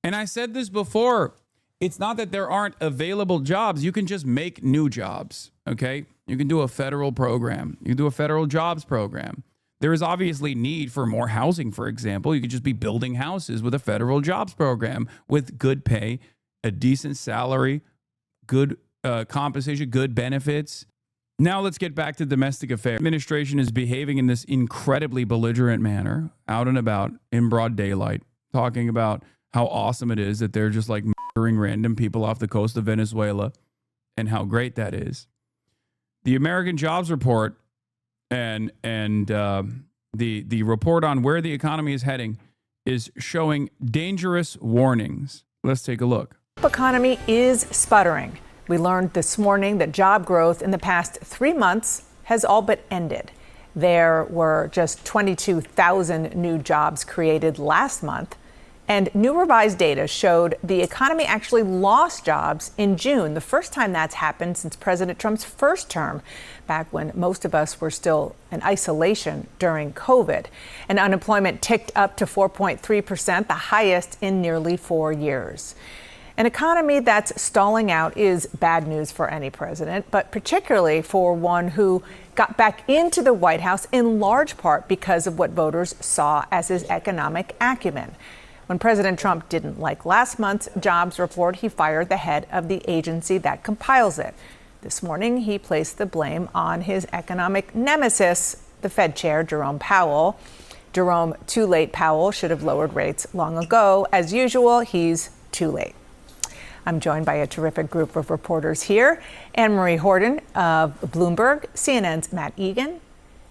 And I said this before. It's not that there aren't available jobs. You can just make new jobs, okay? You can do a federal program. You can do a federal jobs program. There is obviously need for more housing, for example. You could just be building houses with a federal jobs program with good pay, a decent salary, good compensation, good benefits. Now let's get back to domestic affairs. The administration is behaving in this incredibly belligerent manner, out and about in broad daylight, talking about how awesome it is that they're just like murdering random people off the coast of Venezuela and how great that is. The American Jobs Report and the report on where the economy is heading is showing dangerous warnings. Let's take a look. The economy is sputtering. We learned this morning that job growth in the past 3 months has all but ended. There were just 22,000 new jobs created last month. And new revised data showed the economy actually lost jobs in June, the first time that's happened since President Trump's first term, back when most of us were still in isolation during COVID. And unemployment ticked up to 4.3%, the highest in nearly 4 years. An economy that's stalling out is bad news for any president, but particularly for one who got back into the White House in large part because of what voters saw as his economic acumen. When President Trump didn't like last month's jobs report, he fired the head of the agency that compiles it. This morning, he placed the blame on his economic nemesis, the Fed chair, Jerome Powell. Jerome, too late Powell, should have lowered rates long ago. As usual, he's too late. I'm joined by a terrific group of reporters here. Anne-Marie Horton of Bloomberg, CNN's Matt Egan,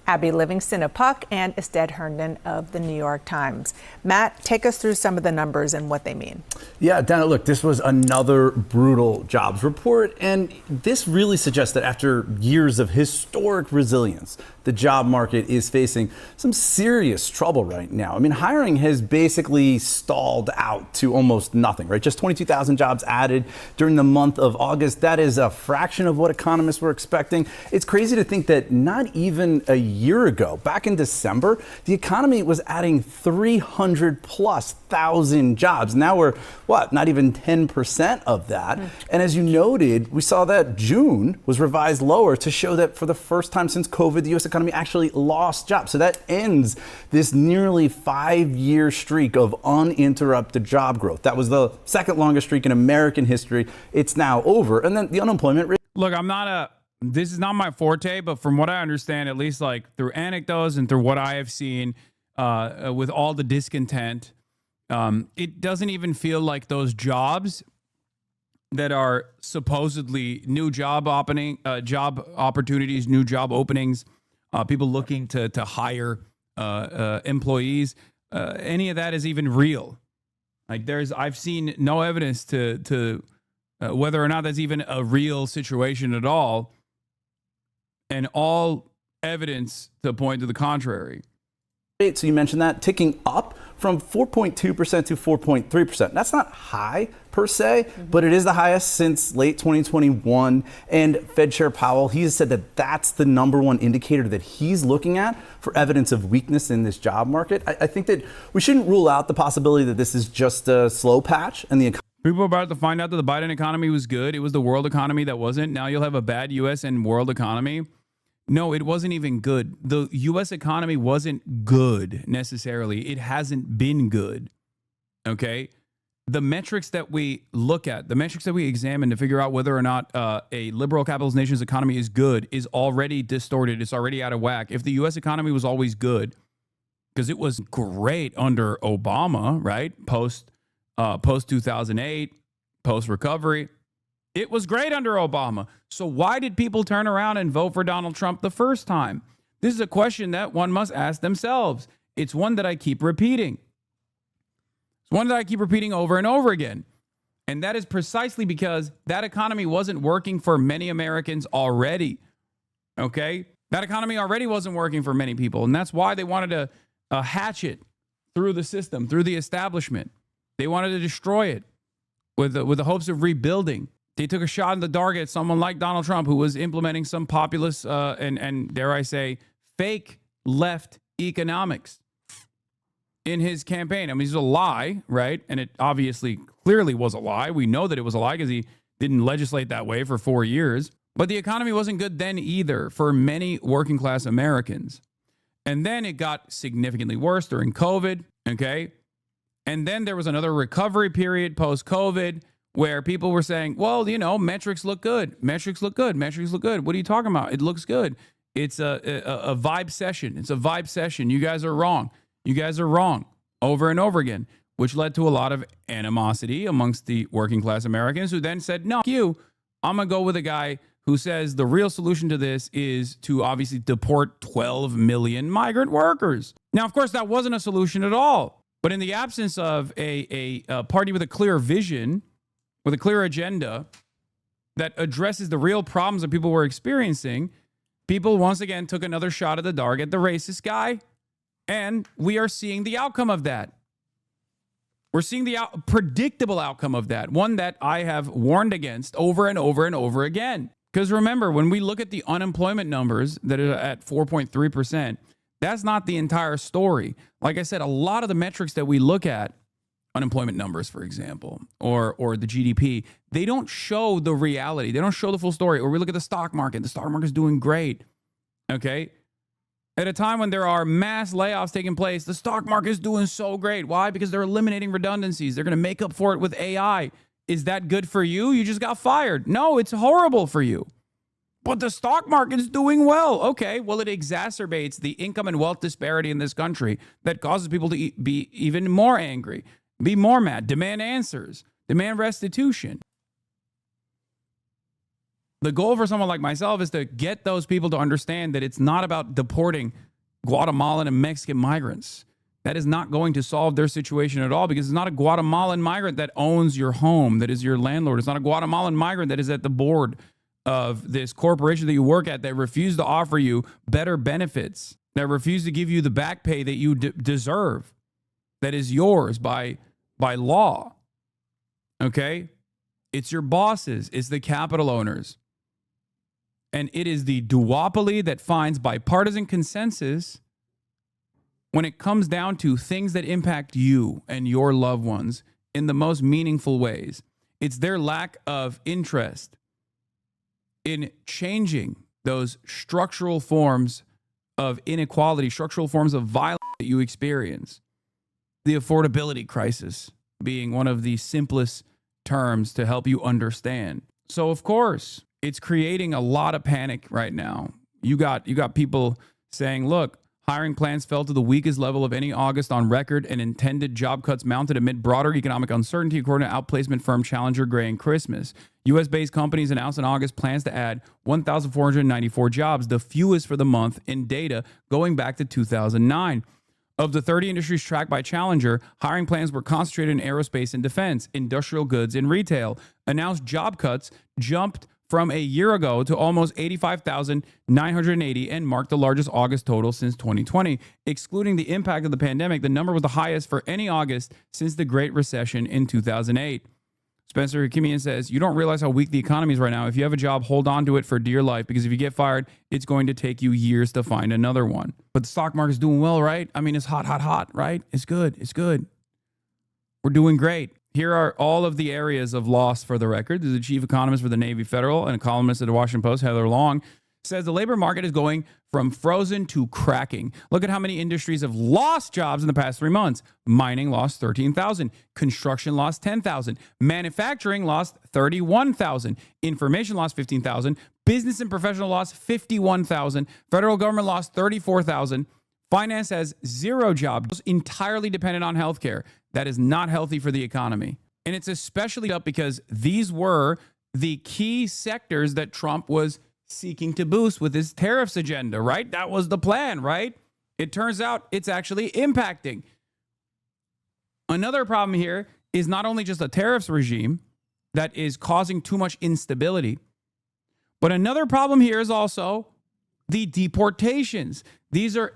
Abby Livingston of Puck, and Ested Herndon of the New York Times. Matt, take us through some of the numbers and what they mean. Yeah, Dana, look, this was another brutal jobs report, and this really suggests that after years of historic resilience, the job market is facing some serious trouble right now. I mean, hiring has basically stalled out to almost nothing, right? Just 22,000 jobs added during the month of August. That is a fraction of what economists were expecting. It's crazy to think that not even a year ago, back in December, the economy was adding 300,000+ jobs. Now we're, not even 10% of that. And as you noted, we saw that June was revised lower to show that for the first time since COVID, the U.S. economy actually lost jobs. So that ends this nearly 5-year streak of uninterrupted job growth. That was the second longest streak in American history. It's now over. And then the unemployment rate. Look, this is not my forte, but from what I understand, at least like through anecdotes and through what I have seen with all the discontent, it doesn't even feel like those jobs that are supposedly new job opportunities, new job openings, people looking to hire employees, any of that is even real. Like I've seen no evidence to whether or not that's even a real situation at all, and all evidence to point to the contrary. So you mentioned that ticking up from 4.2% to 4.3%. That's not high per se, but it is the highest since late 2021. And Fed Chair Powell, he has said that that's the number one indicator that he's looking at for evidence of weakness in this job market. I think that we shouldn't rule out the possibility that this is just a slow patch and the economy. People are about to find out that the Biden economy was good. It was the world economy that wasn't. Now you'll have a bad U.S. and world economy. No, it wasn't even good. The U.S. economy wasn't good necessarily. It hasn't been good. Okay? The metrics that we look at, the metrics that we examine to figure out whether or not a liberal capitalist nation's economy is good is already distorted. It's already out of whack. If the U.S. economy was always good, because it was great under Obama, right? Post 2008, post recovery. It was great under Obama. So why did people turn around and vote for Donald Trump the first time? This is a question that one must ask themselves. It's one that I keep repeating. It's one that I keep repeating over and over again. And that is precisely because that economy wasn't working for many Americans already. Okay? That economy already wasn't working for many people. And that's why they wanted to hatch it through the system, through the establishment. They wanted to destroy it with the hopes of rebuilding. They took a shot in the dark at someone like Donald Trump, who was implementing some populist and dare I say, fake left economics. in his campaign. I mean, it's a lie, right? And it obviously clearly was a lie. We know that it was a lie because he didn't legislate that way for 4 years. But the economy wasn't good then either for many working class Americans. And then it got significantly worse during COVID, okay? And then there was another recovery period post-COVID where people were saying, well, you know, metrics look good. Metrics look good. Metrics look good. What are you talking about? It looks good. It's a vibe session. It's a vibe session. You guys are wrong. You guys are wrong over and over again, which led to a lot of animosity amongst the working class Americans who then said, no, you, I'm going to go with a guy who says the real solution to this is to obviously deport 12 million migrant workers. Now, of course, that wasn't a solution at all. But in the absence of a party with a clear vision, with a clear agenda that addresses the real problems that people were experiencing, people once again took another shot at the dark at the racist guy. And we are seeing the outcome of that. We're seeing the predictable outcome of that, one that I have warned against over and over and over again. Because remember, when we look at the unemployment numbers that are at 4.3%, that's not the entire story. Like I said, a lot of the metrics that we look at, unemployment numbers, for example, or the GDP, they don't show the reality. They don't show the full story. Or we look at the stock market. The stock market is doing great, okay? At a time when there are mass layoffs taking place, the stock market is doing so great. Why? Because they're eliminating redundancies. They're going to make up for it with AI. Is that good for you? You just got fired. No, it's horrible for you. But the stock market's doing well. Okay, well, it exacerbates the income and wealth disparity in this country that causes people to be even more angry, be more mad, demand answers, demand restitution. The goal for someone like myself is to get those people to understand that it's not about deporting Guatemalan and Mexican migrants. That is not going to solve their situation at all, because it's not a Guatemalan migrant that owns your home, that is your landlord. It's not a Guatemalan migrant that is at the board of this corporation that you work at that refused to offer you better benefits, that refused to give you the back pay that you deserve, that is yours by law. Okay? It's your bosses. It's the capital owners. And it is the duopoly that finds bipartisan consensus when it comes down to things that impact you and your loved ones in the most meaningful ways. It's their lack of interest in changing those structural forms of inequality, structural forms of violence that you experience. The affordability crisis being one of the simplest terms to help you understand. So, of course, it's creating a lot of panic right now. You got people saying, look, hiring plans fell to the weakest level of any August on record, and intended job cuts mounted amid broader economic uncertainty, according to outplacement firm Challenger Gray and Christmas. U.S.-based companies announced in August plans to add 1,494 jobs, the fewest for the month in data going back to 2009. Of the 30 industries tracked by Challenger, hiring plans were concentrated in aerospace and defense, industrial goods, and retail. Announced job cuts jumped from a year ago to almost 85,980 and marked the largest August total since 2020. Excluding the impact of the pandemic, the number was the highest for any August since the Great Recession in 2008. Spencer Kimian says, you don't realize how weak the economy is right now. If you have a job, hold on to it for dear life, because if you get fired, it's going to take you years to find another one. But the stock market's doing well, right? I mean, it's hot, hot, hot, right? It's good. It's good. We're doing great. Here are all of the areas of loss for the record. This is the chief economist for the Navy Federal and a columnist at the Washington Post, Heather Long, says the labor market is going from frozen to cracking. Look at how many industries have lost jobs in the past 3 months. Mining lost 13,000. Construction lost 10,000. Manufacturing lost 31,000. Information lost 15,000. Business and professional lost 51,000. Federal government lost 34,000. Finance has 0 jobs, entirely dependent on healthcare. That is not healthy for the economy. And it's especially up because these were the key sectors that Trump was seeking to boost with his tariffs agenda, right? That was the plan, right? It turns out it's actually impacting. Another problem here is not only just a tariffs regime that is causing too much instability, but another problem here is also the deportations. These are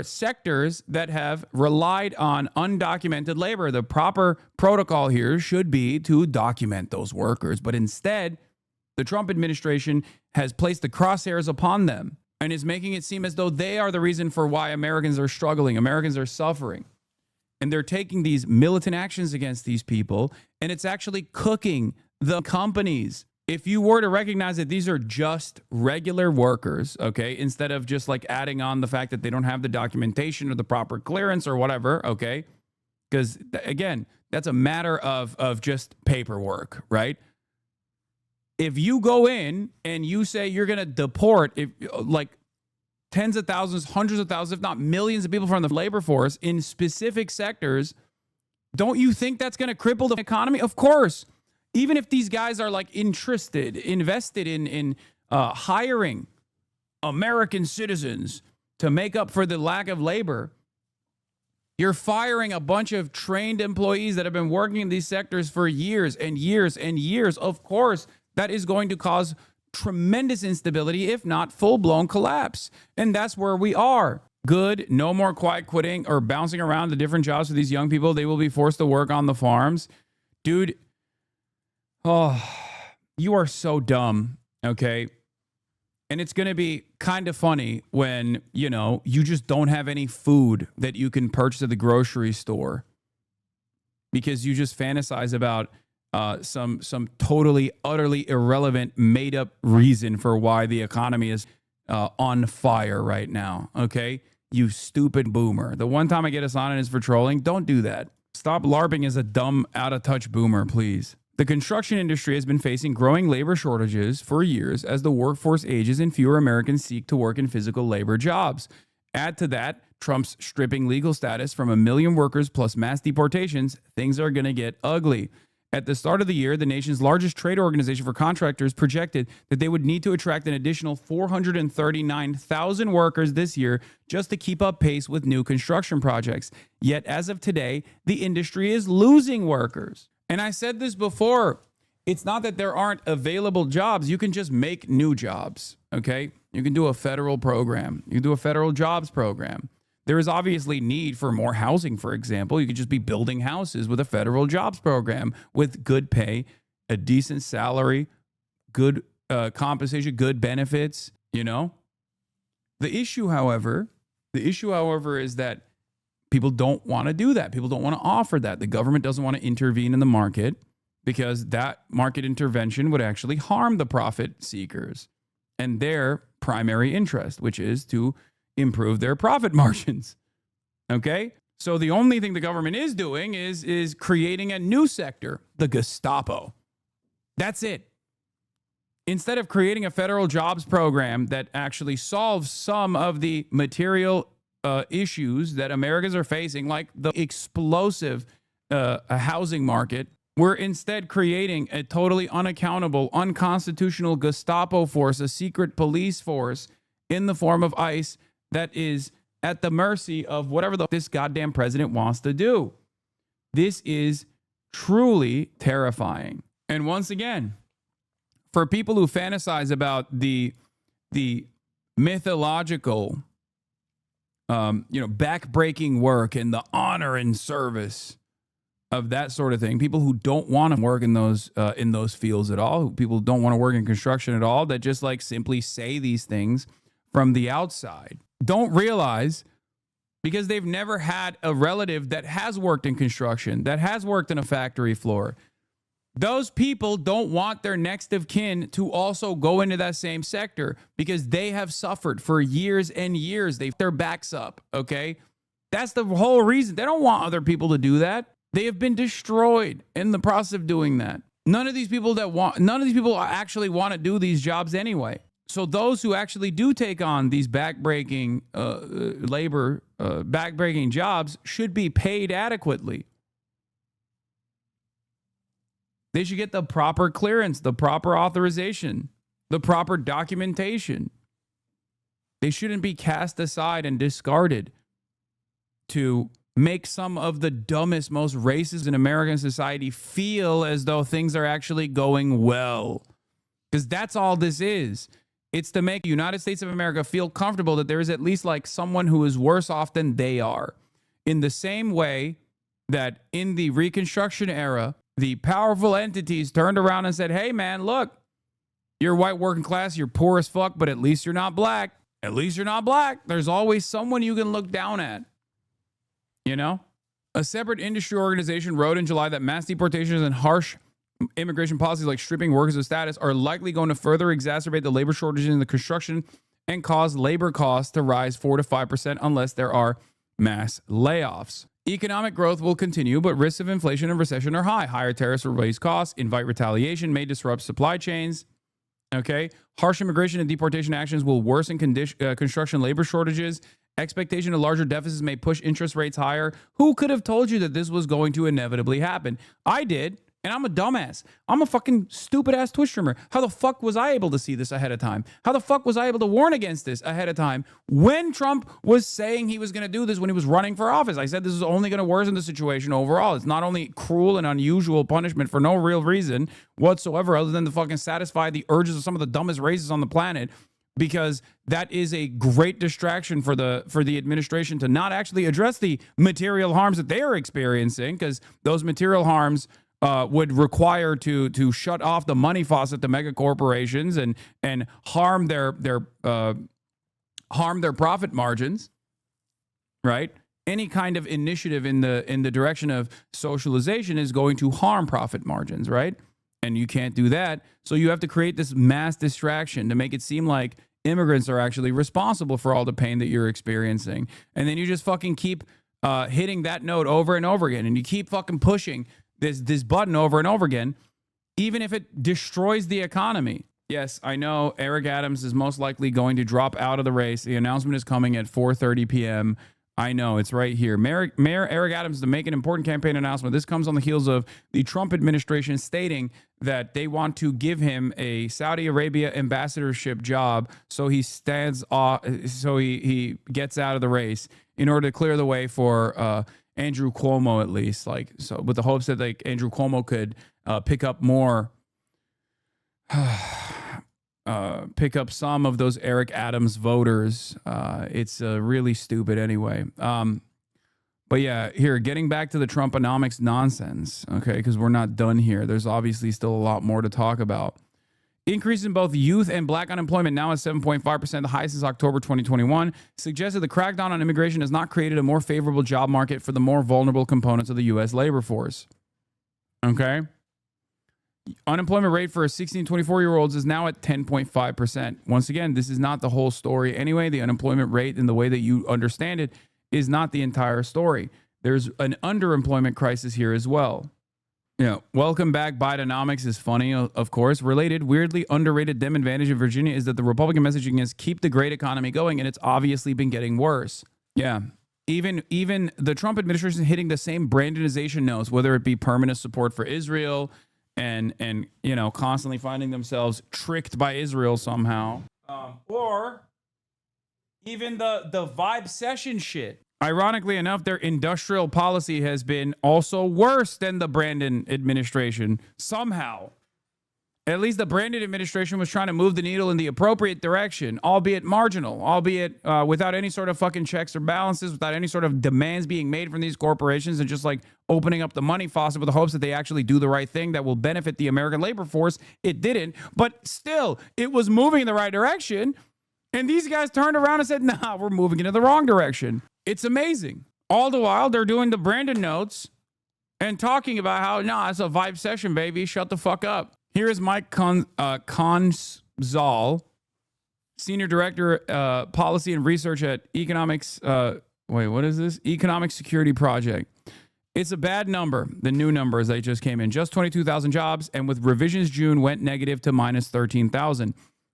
sectors that have relied on undocumented labor. The proper protocol here should be to document those workers, but instead, the Trump administration has placed the crosshairs upon them. and is making it seem as though they are the reason for why Americans are struggling, Americans are suffering. And they're taking these militant actions against these people, and it's actually cooking the companies. If you were to recognize that these are just regular workers, okay, instead of just like adding on the fact that they don't have the documentation or the proper clearance or whatever, okay, because again, that's a matter of just paperwork, right? If you go in and you say you're going to deport like tens of thousands, hundreds of thousands, if not millions of people from the labor force in specific sectors, don't you think that's going to cripple the economy? Of course. Even if these guys are like invested in hiring American citizens to make up for the lack of labor, you're firing a bunch of trained employees that have been working in these sectors for years and years and years. Of course, that is going to cause tremendous instability, if not full-blown collapse. And that's where we are. Good, no more quiet quitting or bouncing around to different jobs for these young people. They will be forced to work on the farms. Dude, oh, you are so dumb, okay? And it's going to be kind of funny when, you know, you just don't have any food that you can purchase at the grocery store because you just fantasize about some totally, utterly irrelevant, made-up reason for why the economy is on fire right now, okay? You stupid boomer. The one time I get Hasan is for trolling. Don't do that. Stop LARPing as a dumb, out-of-touch boomer, please. The construction industry has been facing growing labor shortages for years as the workforce ages and fewer Americans seek to work in physical labor jobs. Add to that Trump's stripping legal status from 1 million workers plus mass deportations, things are going to get ugly. At the start of the year, the nation's largest trade organization for contractors projected that they would need to attract an additional 439,000 workers this year just to keep up pace with new construction projects. Yet as of today, the industry is losing workers. And I said this before, it's not that there aren't available jobs. You can just make new jobs, okay? You can do a federal program. You can do a federal jobs program. There is obviously need for more housing, for example. You could just be building houses with a federal jobs program with good pay, a decent salary, good compensation, good benefits, you know? The issue, however, is that people don't want to do that. People don't want to offer that. The government doesn't want to intervene in the market because that market intervention would actually harm the profit seekers and their primary interest, which is to improve their profit margins. Okay? So the only thing the government is doing is creating a new sector, the Gestapo. That's it. Instead of creating a federal jobs program that actually solves some of the material issues that Americans are facing, like the explosive housing market, we're instead creating a totally unaccountable, unconstitutional Gestapo force, a secret police force in the form of ICE that is at the mercy of whatever this goddamn president wants to do. This is truly terrifying. And once again, for people who fantasize about the mythological backbreaking work and the honor and service of that sort of thing. People who don't want to work in those fields at all, people who don't want to work in construction at all, that just like simply say these things from the outside, don't realize, because they've never had a relative that has worked in construction, that has worked in a factory floor. Those people don't want their next of kin to also go into that same sector because they have suffered for years and years. They've their backs up, okay? That's the whole reason. They don't want other people to do that. They have been destroyed in the process of doing that. None of these people actually want to do these jobs anyway. So those who actually do take on these backbreaking backbreaking jobs should be paid adequately. They should get the proper clearance, the proper authorization, the proper documentation. They shouldn't be cast aside and discarded to make some of the dumbest, most racist in American society feel as though things are actually going well. Because that's all this is. It's to make the United States of America feel comfortable that there is at least like someone who is worse off than they are. In the same way that in the Reconstruction era, the powerful entities turned around and said, hey, man, look, you're white working class, you're poor as fuck, but at least you're not black. At least you're not black. There's always someone you can look down at. You know? A separate industry organization wrote in July that mass deportations and harsh immigration policies like stripping workers of status are likely going to further exacerbate the labor shortages in the construction and cause labor costs to rise 4 to 5% unless there are mass layoffs. Economic growth will continue, but risks of inflation and recession are high. Higher tariffs will raise costs, invite retaliation, may disrupt supply chains. Okay. Harsh immigration and deportation actions will worsen construction labor shortages. Expectation of larger deficits may push interest rates higher. Who could have told you that this was going to inevitably happen? I did, and I'm a dumbass. I'm a fucking stupid-ass Twitch streamer. How the fuck was I able to see this ahead of time? How the fuck was I able to warn against this ahead of time when Trump was saying he was going to do this when he was running for office? I said this is only going to worsen the situation overall. It's not only cruel and unusual punishment for no real reason whatsoever other than to fucking satisfy the urges of some of the dumbest races on the planet, because that is a great distraction for the administration to not actually address the material harms that they are experiencing, because those material harms would require to shut off the money faucet to mega corporations and harm their profit margins, right? Any kind of initiative in the direction of socialization is going to harm profit margins, right? And you can't do that. So you have to create this mass distraction to make it seem like immigrants are actually responsible for all the pain that you're experiencing. And then you just fucking keep hitting that note over and over again. And you keep fucking pushing this button over and over again, even if it destroys the economy. Yes, I know Eric Adams is most likely going to drop out of the race. The announcement is coming at 4:30 p.m. I know, it's right here. Mayor Eric Adams to make an important campaign announcement. This comes on the heels of the Trump administration stating that they want to give him a Saudi Arabia ambassadorship job, so he stands off, so he gets out of the race in order to clear the way for Andrew Cuomo, at least, like, so with the hopes that like Andrew Cuomo could pick up more. Pick up some of those Eric Adams voters. It's really stupid anyway. But yeah, here, getting back to the Trumponomics nonsense, okay, because we're not done here. There's obviously still a lot more to talk about. Increase in both youth and black unemployment, now at 7.5%, the highest since October 2021, suggested the crackdown on immigration has not created a more favorable job market for the more vulnerable components of the U.S. labor force. Okay? Unemployment rate for 16 to 24-year-olds is now at 10.5%. Once again, this is not the whole story anyway. The unemployment rate in the way that you understand it is not the entire story. There's an underemployment crisis here as well. Yeah, welcome back. Bidenomics is funny, of course. Related, weirdly underrated Dem advantage in Virginia is that the Republican messaging is keep the great economy going, and it's obviously been getting worse. Yeah. Even the Trump administration is hitting the same Brandonization notes, whether it be permanent support for Israel, and you know, constantly finding themselves tricked by Israel somehow, or even the vibe session shit. Ironically enough, their industrial policy has been also worse than the Brandon administration somehow. At least the Brandon administration was trying to move the needle in the appropriate direction, albeit marginal, albeit without any sort of fucking checks or balances, without any sort of demands being made from these corporations, and just like opening up the money faucet with the hopes that they actually do the right thing that will benefit the American labor force. It didn't, but still, it was moving in the right direction. And these guys turned around and said, nah, we're moving into the wrong direction. It's amazing. All the while, they're doing the Brandon notes and talking about how, nah, it's a vibe session, baby. Shut the fuck up. Here is Mike Conzal, Senior Director, Policy and Research at Economics. What is this? Economic Security Project. It's a bad number. The new numbers that just came in. Just 22,000 jobs, and with revisions June went negative to minus 13,000.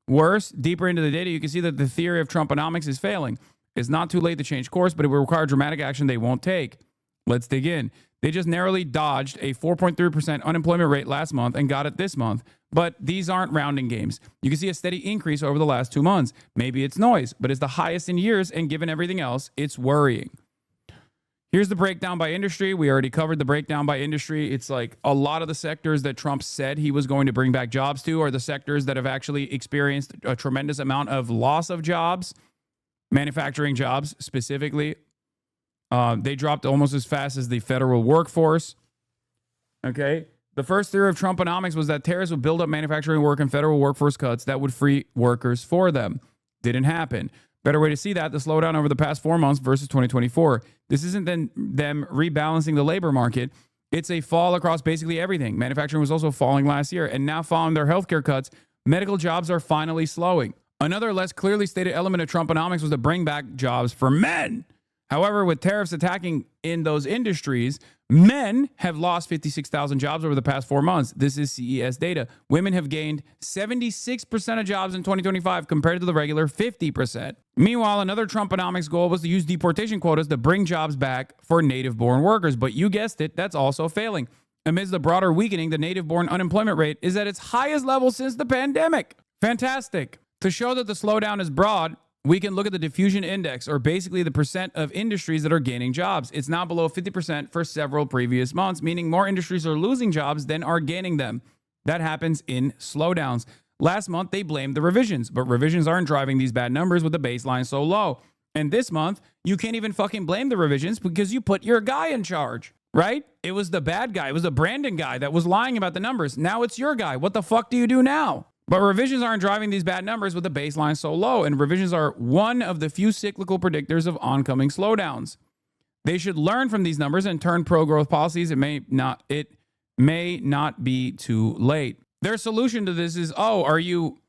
Worse, deeper into the data, you can see that the theory of Trumponomics is failing. It's not too late to change course, but it will require dramatic action they won't take. Let's dig in. They just narrowly dodged a 4.3% unemployment rate last month and got it this month. But these aren't rounding games. You can see a steady increase over the last 2 months. Maybe it's noise, but it's the highest in years, and given everything else, it's worrying. Here's the breakdown by industry. We already covered the breakdown by industry. It's like a lot of the sectors that Trump said he was going to bring back jobs to are the sectors that have actually experienced a tremendous amount of loss of jobs, manufacturing jobs specifically. They dropped almost as fast as the federal workforce. Okay. The first theory of Trumponomics was that tariffs would build up manufacturing work and federal workforce cuts that would free workers for them. Didn't happen. Better way to see that, the slowdown over the past 4 months versus 2024. This isn't then them rebalancing the labor market. It's a fall across basically everything. Manufacturing was also falling last year, and now following their healthcare cuts, medical jobs are finally slowing. Another less clearly stated element of Trumponomics was to bring back jobs for men. However, with tariffs attacking in those industries, men have lost 56,000 jobs over the past 4 months. This is CES data. Women have gained 76% of jobs in 2025 compared to the regular 50%. Meanwhile, another Trumponomics goal was to use deportation quotas to bring jobs back for native-born workers. But you guessed it, that's also failing. Amidst the broader weakening, the native-born unemployment rate is at its highest level since the pandemic. Fantastic. To show that the slowdown is broad, we can look at the diffusion index, or basically the percent of industries that are gaining jobs. It's now below 50% for several previous months, meaning more industries are losing jobs than are gaining them. That happens in slowdowns. Last month, they blamed the revisions, but revisions aren't driving these bad numbers with the baseline so low. And this month, you can't even fucking blame the revisions because you put your guy in charge, right? It was the bad guy. It was the Brandon guy that was lying about the numbers. Now it's your guy. What the fuck do you do now? But revisions aren't driving these bad numbers with the baseline so low, and revisions are one of the few cyclical predictors of oncoming slowdowns. They should learn from these numbers and turn pro-growth policies. It may not be too late. Their solution to this is, are you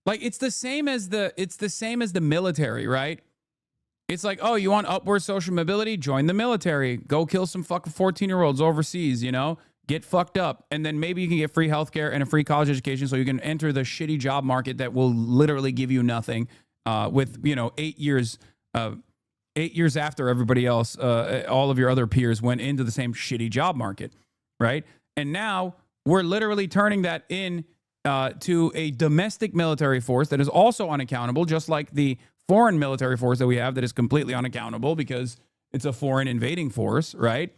like, it's the same as the military, right? It's like, you want upward social mobility? Join the military. Go kill some fucking 14-year-olds overseas, Get fucked up, and then maybe you can get free healthcare and a free college education so you can enter the shitty job market that will literally give you nothing with, 8 years after everybody else, all of your other peers went into the same shitty job market, right? And now we're literally turning that in to a domestic military force that is also unaccountable, just like the foreign military force that we have that is completely unaccountable because it's a foreign invading force, right?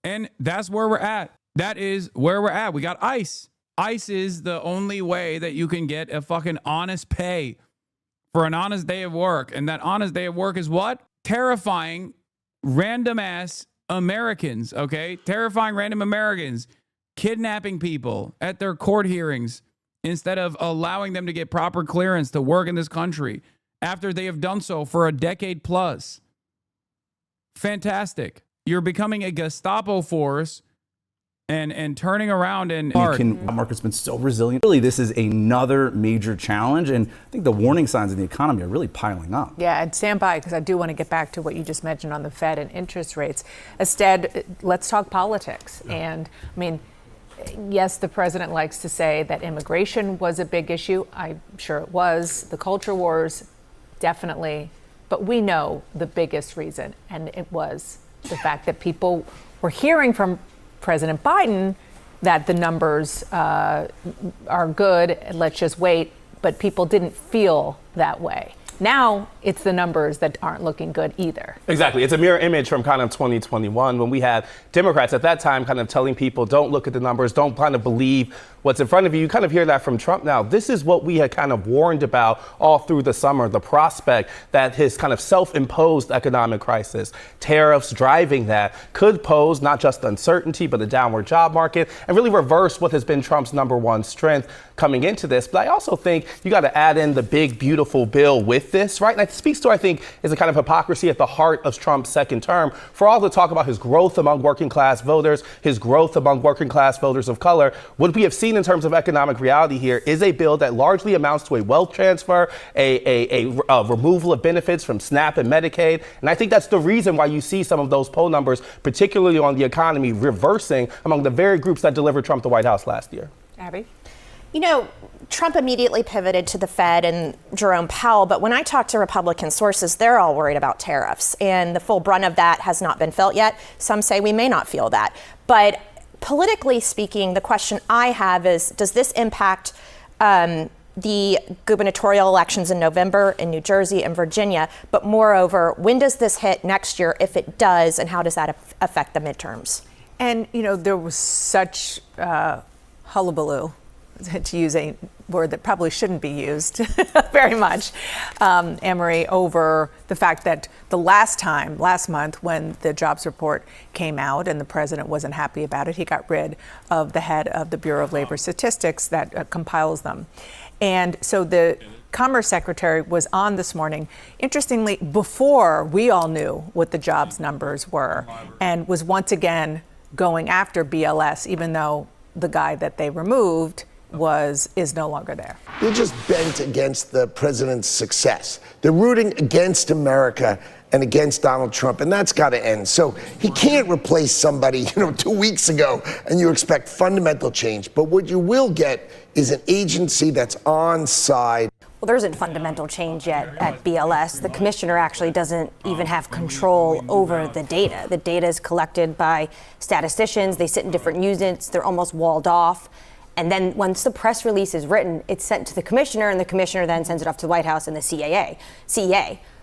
And that's where we're at. That is where we're at. We got ICE. ICE is the only way that you can get a fucking honest pay for an honest day of work. And that honest day of work is what? Terrifying random ass Americans, okay? Terrifying random Americans, kidnapping people at their court hearings instead of allowing them to get proper clearance to work in this country after they have done so for a decade plus. Fantastic. You're becoming a Gestapo force and turning around and the market's been so resilient. Really, this is another major challenge, and I think the warning signs in the economy are really piling up. Yeah, and stand by, because I do want to get back to what you just mentioned on the Fed and interest rates. Instead, let's talk politics. Yeah. And I mean, yes, the president likes to say that immigration was a big issue. I'm sure it was. The culture wars, definitely. But we know the biggest reason, and it was the fact that people were hearing from President Biden that the numbers are good, let's just wait, but people didn't feel that way. Now it's the numbers that aren't looking good either. Exactly. It's a mirror image from kind of 2021 when we had Democrats at that time kind of telling people, don't look at the numbers, don't kind of believe what's in front of you. You kind of hear that from Trump now. This is what we had kind of warned about all through the summer, the prospect that his kind of self-imposed economic crisis, tariffs driving that, could pose not just uncertainty, but a downward job market and really reverse what has been Trump's number one strength coming into this. But I also think you got to add in the big, beautiful bill with this, right? And it speaks to, I think, is a kind of hypocrisy at the heart of Trump's second term. For all the talk about his growth among working class voters, his growth among working class voters of color, what we have seen in terms of economic reality here is a bill that largely amounts to a wealth transfer, a removal of benefits from SNAP and Medicaid. And I think that's the reason why you see some of those poll numbers, particularly on the economy, reversing among the very groups that delivered Trump the White House last year. Abby? You know, Trump immediately pivoted to the Fed and Jerome Powell, but when I talk to Republican sources, they're all worried about tariffs, and the full brunt of that has not been felt yet. Some say we may not feel that. But politically speaking, the question I have is, does this impact the gubernatorial elections in November in New Jersey and Virginia? But moreover, when does this hit next year, if it does, and how does that affect the midterms? And, you know, there was such hullabaloo, to use a word that probably shouldn't be used very much, Amory, over the fact that the last month, when the jobs report came out and the president wasn't happy about it, he got rid of the head of the Bureau of Labor Statistics that compiles them. And so the Commerce Secretary was on this morning, interestingly, before we all knew what the jobs numbers were, and was once again going after BLS, even though the guy that they removed is no longer there. They're just bent against the president's success. They're rooting against America and against Donald Trump, and that's got to end. So he can't replace somebody, 2 weeks ago, and you expect fundamental change. But what you will get is an agency that's on side. Well, there isn't fundamental change yet at BLS. The commissioner actually doesn't even have control over the data. The data is collected by statisticians. They sit in different units. They're almost walled off. And then once the press release is written, it's sent to the commissioner, and the commissioner then sends it off to the White House and the CEA.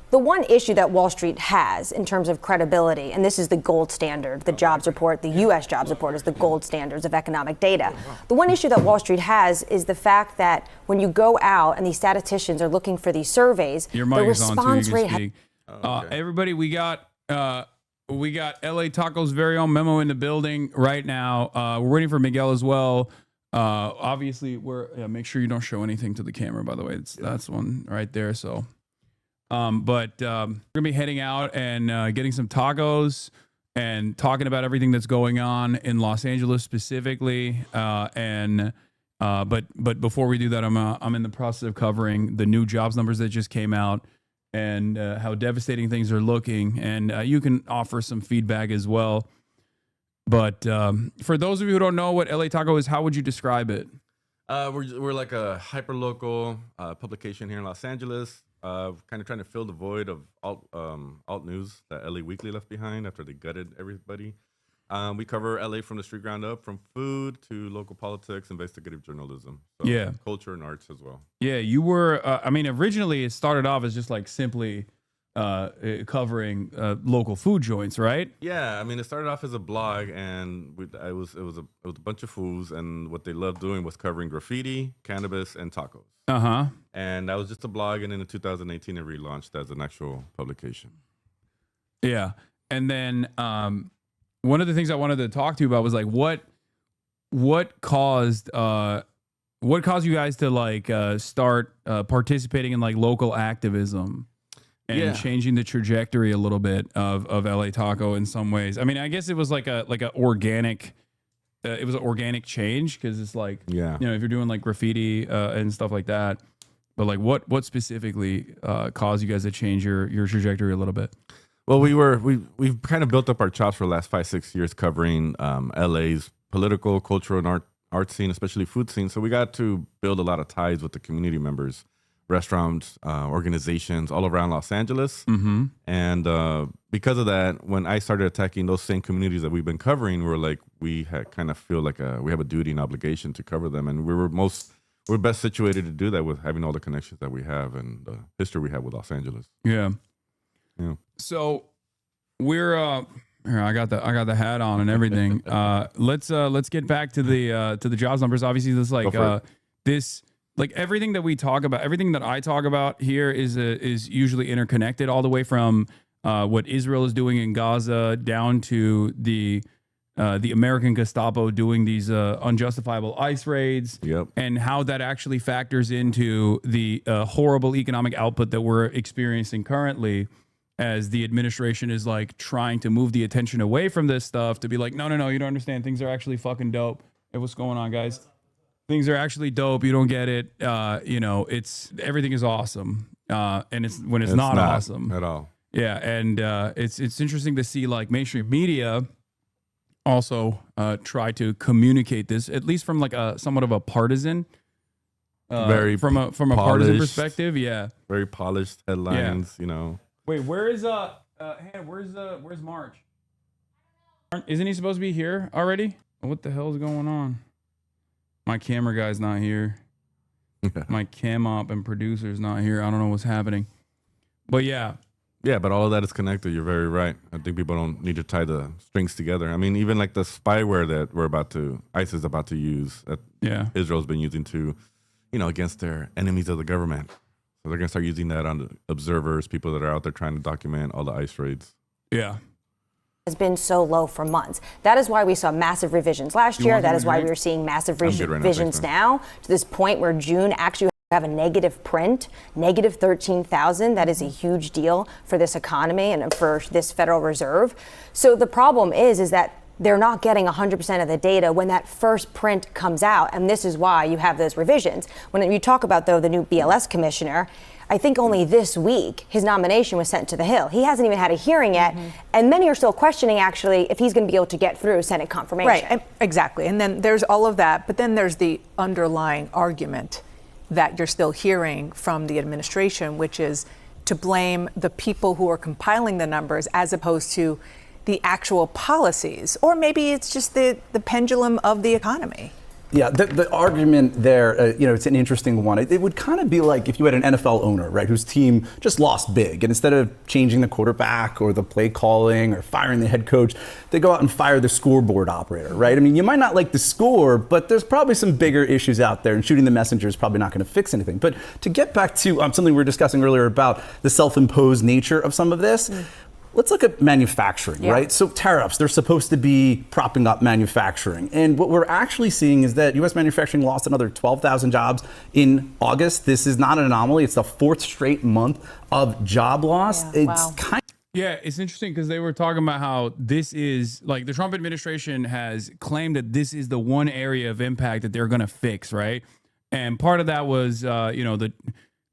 The one issue that Wall Street has in terms of credibility, and this is the gold standard, the jobs report, the U.S. jobs report is the gold standards of economic data. The one issue that Wall Street has is the fact that when you go out and these statisticians are looking for these surveys, Your the mic is on, response so you rate. can speak. Everybody, we got LA Taco's very own Memo in the building right now. We're waiting for Miguel as well. Obviously, make sure you don't show anything to the camera, by the way. That's one right there. So, but we're gonna be heading out and getting some tacos and talking about everything that's going on in Los Angeles specifically. But before we do that, I'm in the process of covering the new jobs numbers that just came out and how devastating things are looking. And you can offer some feedback as well. But for those of you who don't know what LA Taco is, how would you describe it? We're like a hyper-local publication here in Los Angeles, kind of trying to fill the void of alt news that LA Weekly left behind after they gutted everybody. We cover LA from the street ground up, from food to local politics, investigative journalism. So Yeah. Culture and arts as well. Yeah, you were, originally it started off as just like simply covering local food joints, right? Yeah, it started off as a blog, and it was a bunch of fools, and what they loved doing was covering graffiti, cannabis, and tacos. And that was just a blog, and then in 2018 it relaunched as an actual publication. Yeah, and then one of the things I wanted to talk to you about was like what caused you guys to like start participating in like local activism and changing the trajectory a little bit of LA Taco in some ways. I guess it was like an organic change, because it's like, if you're doing like graffiti and stuff like that, but like what specifically caused you guys to change your trajectory a little bit? Well, we've kind of built up our chops for the last 5-6 years covering LA's political, cultural, and art scene, especially food scene. So we got to build a lot of ties with the community members, restaurants, organizations all around Los Angeles. Mm-hmm. And because of that, when I started attacking those same communities that we've been covering, we kind of feel like we have a duty and obligation to cover them. And we're best situated to do that with having all the connections that we have and the history we have with Los Angeles. Yeah. So we're here, I got the hat on and everything. Let's get back to the jobs numbers. Obviously, this like everything that we talk about, everything that I talk about here is usually interconnected, all the way from what Israel is doing in Gaza down to the American Gestapo doing these unjustifiable ICE raids, and how that actually factors into the horrible economic output that we're experiencing currently, as the administration is like trying to move the attention away from this stuff to be like, no, you don't understand. Things are actually fucking dope. Hey, what's going on, guys? Things are actually dope. You don't get it. It's everything is awesome. And it's when it's not awesome at all. Yeah. And it's interesting to see like mainstream media also try to communicate this, at least from like a somewhat of a partisan, from a partisan perspective. Yeah. Very polished headlines, Wait, where is Hannah, where's March? Isn't he supposed to be here already? What the hell is going on? My camera guy's not here. My cam op and producer's not here. I don't know what's happening. But yeah. Yeah, but all of that is connected. You're very right. I think people don't need to tie the strings together. Even like the spyware that ICE is about to use, that Israel's been using to, against their enemies of the government. So they're going to start using that on the observers, people that are out there trying to document all the ICE raids. Yeah. Has been so low for months. That is why we saw massive revisions last year. That is why we are seeing massive revisions now, to this point where June actually have a negative print, negative 13,000. That is a huge deal for this economy and for this Federal Reserve. So the problem is that they're not getting 100% of the data when that first print comes out. And this is why you have those revisions. When you talk about, though, the new BLS commissioner, I think only this week his nomination was sent to the Hill. He hasn't even had a hearing yet. And many are still questioning, actually, if he's going to be able to get through Senate confirmation. Right, exactly. And then there's all of that. But then there's the underlying argument that you're still hearing from the administration, which is to blame the people who are compiling the numbers as opposed to the actual policies. Or maybe it's just the pendulum of the economy. Yeah, the argument there, it's an interesting one. It would kind of be like if you had an NFL owner, right, whose team just lost big, and instead of changing the quarterback or the play calling or firing the head coach, they go out and fire the scoreboard operator, right? I mean, you might not like the score, but there's probably some bigger issues out there, and shooting the messenger is probably not going to fix anything. But to get back to something we were discussing earlier about the self-imposed nature of some of this, let's look at manufacturing, right? So tariffs, they're supposed to be propping up manufacturing. And what we're actually seeing is that U.S. manufacturing lost another 12,000 jobs in August. This is not an anomaly. It's the fourth straight month of job loss. Yeah, it's interesting because they were talking about how this is, like, the Trump administration has claimed that this is the one area of impact that they're going to fix, right? And part of that was,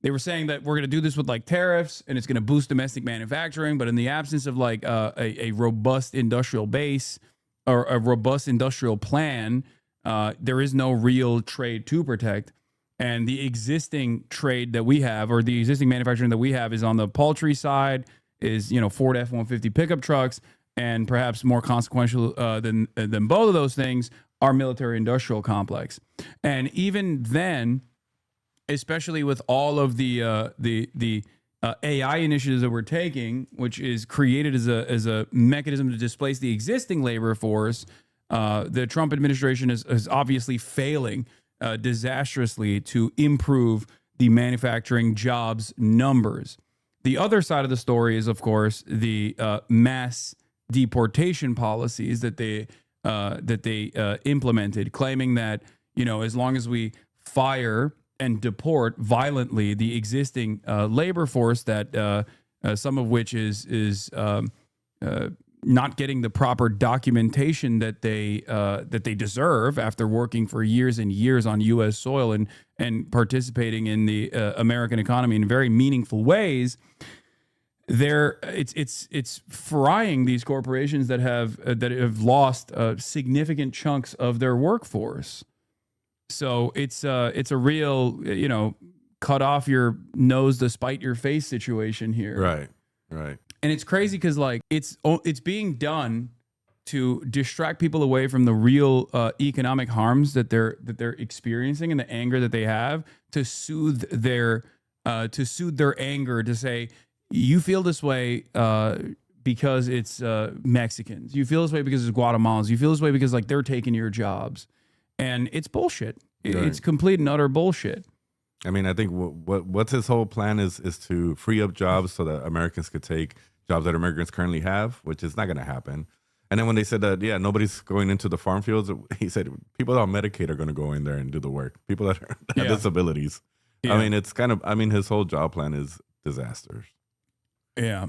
they were saying that we're going to do this with like tariffs and it's going to boost domestic manufacturing. But in the absence of like a robust industrial base or a robust industrial plan, there is no real trade to protect. And the existing trade that we have, or the existing manufacturing that we have, is on the poultry side, is, Ford F-150 pickup trucks, and perhaps more consequential than both of those things, our military industrial complex. And even then, especially with all of the AI initiatives that we're taking, which is created as a mechanism to displace the existing labor force, the Trump administration is obviously failing disastrously to improve the manufacturing jobs numbers. The other side of the story is, of course, the mass deportation policies that they implemented, claiming that, as long as we fire and deport violently the existing labor force, that some of which is not getting the proper documentation that they deserve after working for years and years on U.S. soil and participating in the American economy in very meaningful ways. It's frying these corporations that have lost significant chunks of their workforce. So it's a real, cut off your nose to spite your face situation here. Right. And it's crazy because like it's being done to distract people away from the real economic harms that they're experiencing and the anger that they have, to soothe their anger, to say, you feel this way because it's Mexicans. You feel this way because it's Guatemalans. You feel this way because like they're taking your jobs. And it's bullshit. It's complete and utter bullshit. I mean, I think what's his whole plan is to free up jobs so that Americans could take jobs that Americans currently have, which is not going to happen. And then when they said that, nobody's going into the farm fields, he said people on Medicaid are going to go in there and do the work. People that have disabilities. Yeah. I mean, his whole job plan is disasters. Yeah.